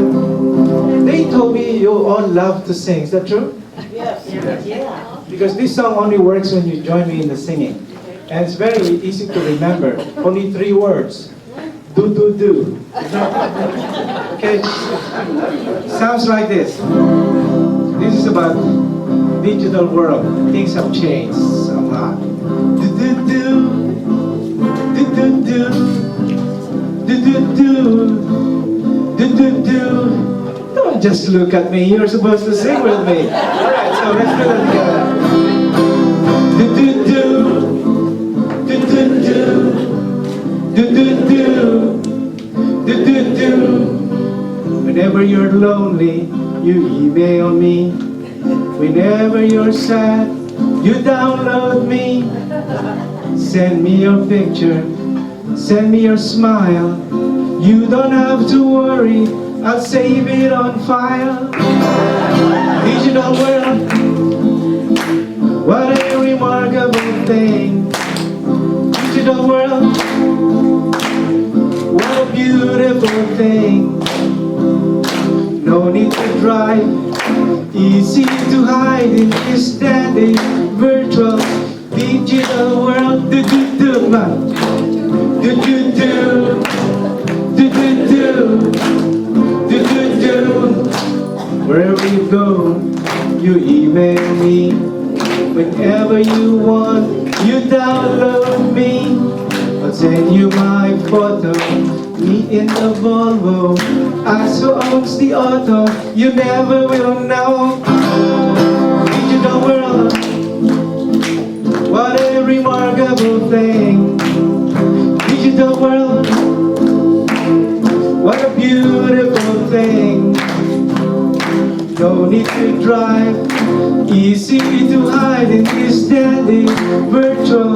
what? They told me you all love to sing. Is that true? Yes. Yeah. Because this song only works when you join me in the singing. And it's very easy to remember. Only 3 words. Do, do, do. Okay? Sounds like this. This is about digital world. Things have changed a lot. Do, do, do. Do, do, do. Do, do, do. Do, do, do. Don't just look at me. You're supposed to sing with me. Alright, so let's do that together. Do, do, do. Do, do, do. Do, do, do. Do, do, do. Whenever you're lonely, you email me. Whenever you're sad, you download me. Send me your picture, send me your smile. You don't have to worry, I'll save it on file. Digital world, what a remarkable thing. Digital world, what a beautiful thing. No need to drive, easy to hide in this standing virtual digital world. Do do do man, do do do, do do do, do do do. Wherever you go, you email me. Whenever you want, you download me. I'll send you my photo, me in the Volvo. As who owns the auto, you never will know. Digital world, what a remarkable thing. Digital world, what a beautiful thing. No need to drive, easy to hide in this standing virtual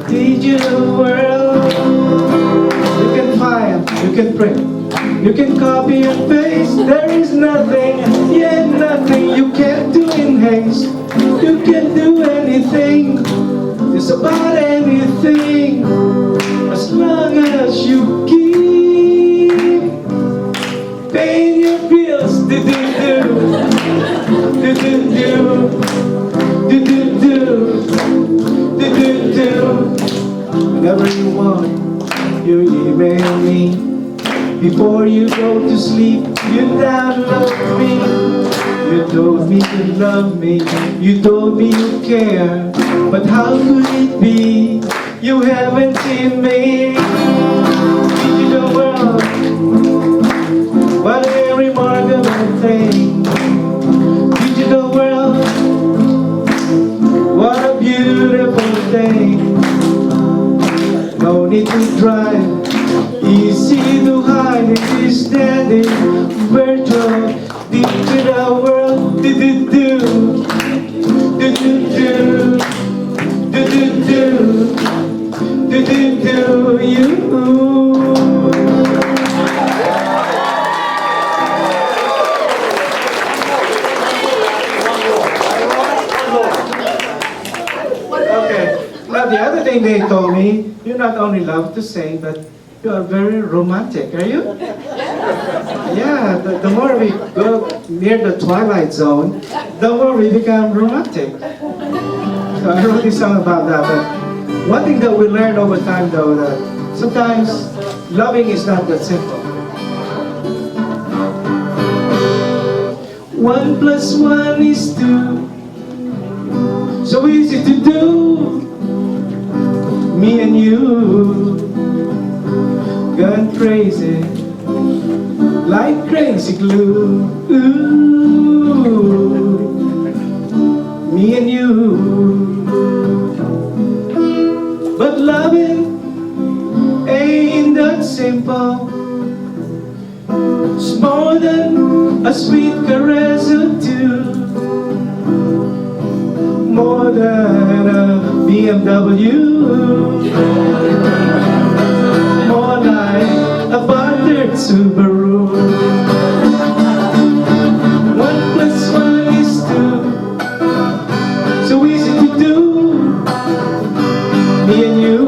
digital world. You can file, you can print, you can copy and paste. There is nothing, yeah nothing you can't do in haste. You can do anything, just about anything, as long as you keep paying your bills. Do do do, do do do, do do do, do do do. Whenever you want, you email me. Before you go to sleep, you download me. You told me you love me, you told me you care. But how could it be you haven't seen me? Digital world, what a remarkable thing. Digital world, what a beautiful thing. No need to drive, easy to hide in this standing virtual digital world. Do do do, do do do, do do do, do do do. You. Now the other thing they told me, you not only love to sing, but you are very romantic, are you? Yeah, the more we go near the twilight zone, the more we become romantic. So I wrote this song about that, but one thing that we learned over time though, that sometimes loving is not that simple. 1 plus 1 is 2, so easy to do. Me and you gone crazy like crazy glue. Ooh, me and you. But loving ain't that simple. It's more than a sweet caress or two, more than a BMW, more like a battered Subaru. 1 plus 1 is 2, so easy to do. Me and you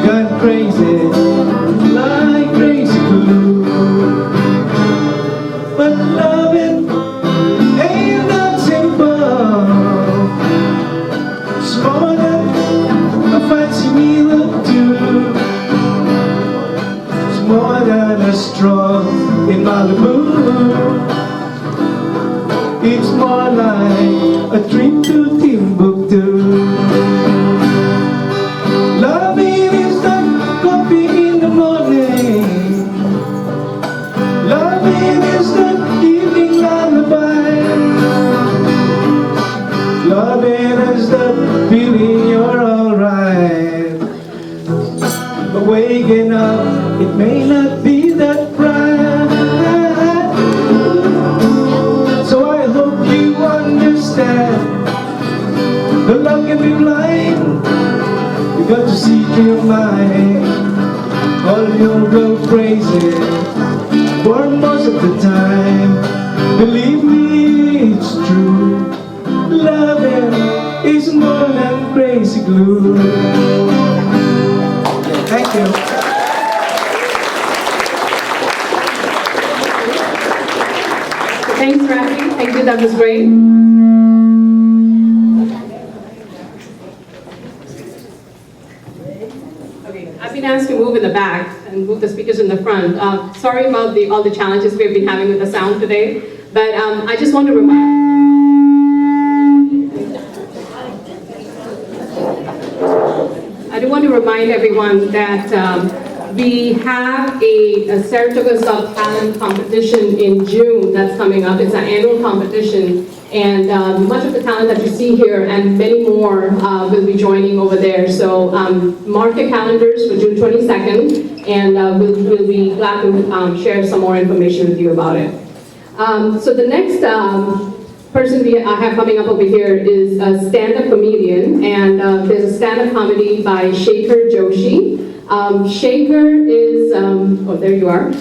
gone crazy like crazy glue. than a straw in Malibu. It's more like a trip to Timbuktu. Loving is like coffee in the morning. Loving is the evening lullaby. Loving is the feeling you're alright. But waking up, it may not be that bright. So I hope you understand. The love can be blind. You got to see through your mind. Or you'll go crazy for most of the time. Believe me, it's true. Loving is more than crazy glue. Thank you. Thanks, Raffy. Thank you, that was great. Okay, I've been asked to move in the back and move the speakers in the front. Sorry about all the challenges we've been having with the sound today, but I just want to remind everyone that we have a Saratoga Sub Talent competition in June that's coming up. It's an annual competition, and much of the talent that you see here and many more will be joining over there. So mark your calendars for June 22nd, and we'll be glad to share some more information with you about it. So the next person we have coming up over here is a stand-up comedian, and there's a stand-up comedy by Shekhar Joshi. Shekhar is, oh there you are.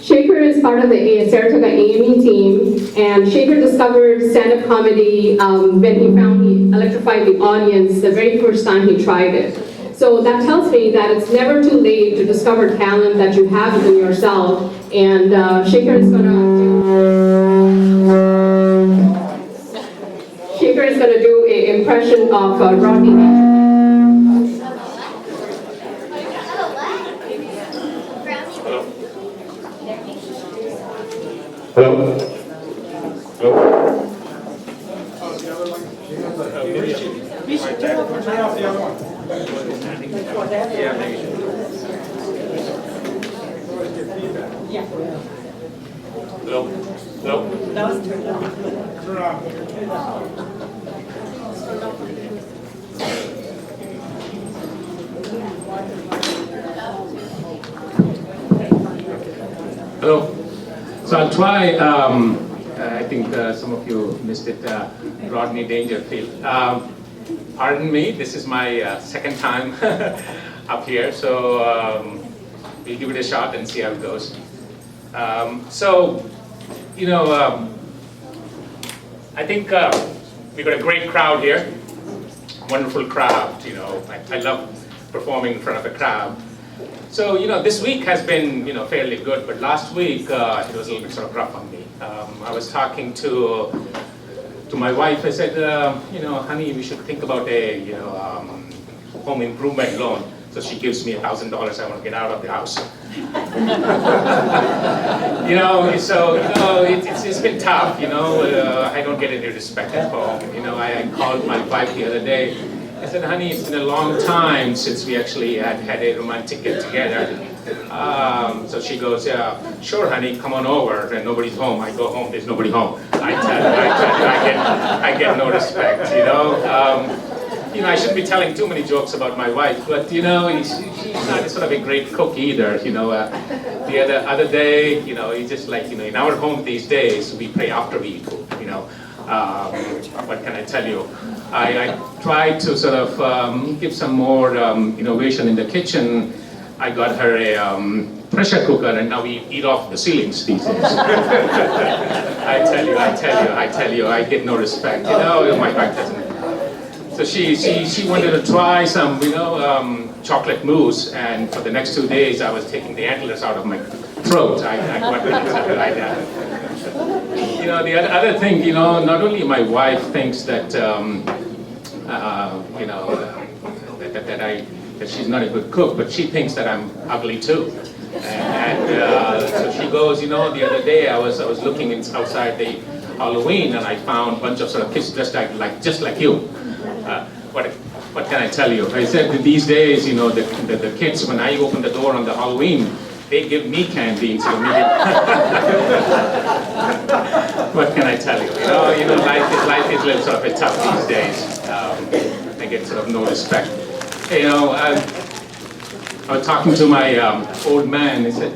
Shekhar is part of the Saratoga AME team, and Shekhar discovered stand-up comedy when he found he electrified the audience the very first time he tried it. So that tells me that it's never too late to discover talent that you have within yourself, and Shekhar is going to do an impression of Rodney. Hello? Hello? Rishi, turn off the other one. Hello? Hello? That was turned off. Turn off. Hello? So I'll try, I think some of you missed it, Rodney Dangerfield. Pardon me, this is my second time up here, so we'll give it a shot and see how it goes. I think we got a great crowd here, wonderful crowd, I love performing in front of a crowd. So, this week has been, fairly good, but last week it was a little bit sort of rough on me. I was talking to my wife. I said, honey, we should think about a, home improvement loan. So she gives me $1,000. I want to get out of the house. It's been tough. I don't get any respect at home. I called my wife the other day. I said, honey, it's been a long time since we actually had a romantic get together. So she goes, yeah, sure, honey, come on over. And nobody's home. I go home, there's nobody home. I get no respect, I shouldn't be telling too many jokes about my wife, but she's not sort of a great cook either. The other day, it's just like, in our home these days, we pray after we eat food. What can I tell you? I tried to sort of give some more innovation in the kitchen. I got her a pressure cooker, and now we eat off the ceilings these days. I tell you, I get no respect. My wife doesn't. So she wanted to try some, chocolate mousse, and for the next 2 days I was taking the antlers out of my throat. The other thing, not only my wife thinks that, that she's not a good cook, but she thinks that I'm ugly too. So she goes, the other day I was looking outside the Halloween and I found a bunch of sort of kids dressed just like you. What can I tell you? I said that these days, the kids, when I open the door on the Halloween, they give me candy instead of me. What can I tell you? Life is a little sort of a tough these days. I get sort of no respect. I was talking to my old man. He said,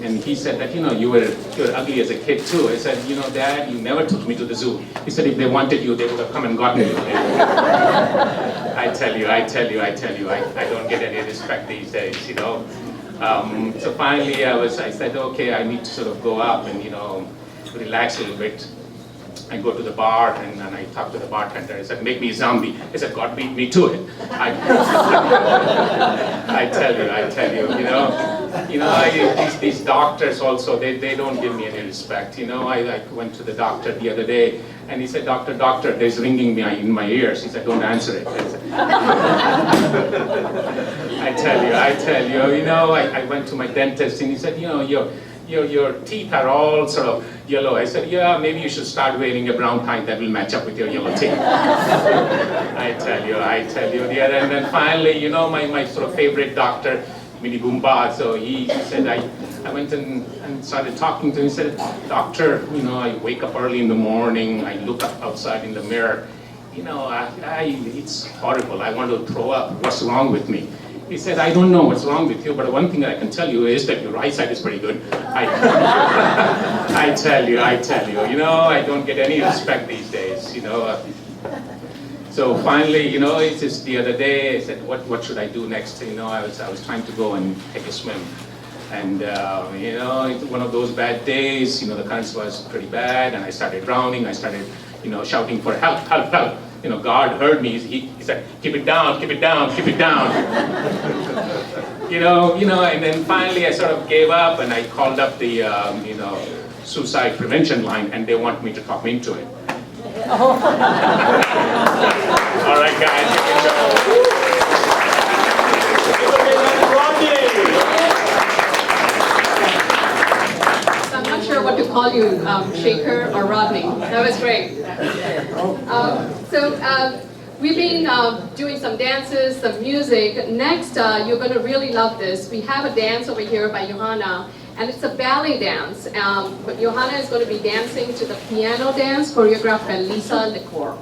and he said that you were ugly as a kid too. I said, Dad, you never took me to the zoo. He said if they wanted you, they would have come and gotten you. I tell you, I don't get any respect these days. So finally, I said, okay, I need to sort of go up and relax a little bit. I go to the bar and I talk to the bartender. I said, make me a zombie. He said, God beat me to it. I tell you, these doctors also, they don't give me any respect. I went to the doctor the other day and he said, doctor, there's ringing in my ears. He said, don't answer it. I tell you, I went to my dentist and he said, your teeth are all sort of yellow. I said, yeah, maybe you should start wearing a brown tie that will match up with your yellow teeth. I tell you. Yeah, and then finally, my sort of favorite doctor, Mini Goomba, so he said, I went and started talking to him. He said, doctor, I wake up early in the morning, I look up outside in the mirror, it's horrible, I want to throw up, what's wrong with me? He said, I don't know what's wrong with you, but one thing I can tell you is that your eyesight is pretty good. I tell you, I don't get any respect these days, So finally, it's just the other day, I said, what should I do next? I was trying to go and take a swim. And, it's one of those bad days, the currents was pretty bad, and I started drowning, I started, shouting for help, help, help. God heard me, he said, keep it down, keep it down, keep it down. And then finally I sort of gave up and I called up the, suicide prevention line and they want me to talk me into it. All right, guys, you can go. I'm not sure what to call you, Shekhar or Rodney. That was great. We've been doing some dances, some music. Next, you're going to really love this. We have a dance over here by Johanna, and it's a ballet dance. But Johanna is going to be dancing to the piano dance choreographed by Lisa Licor.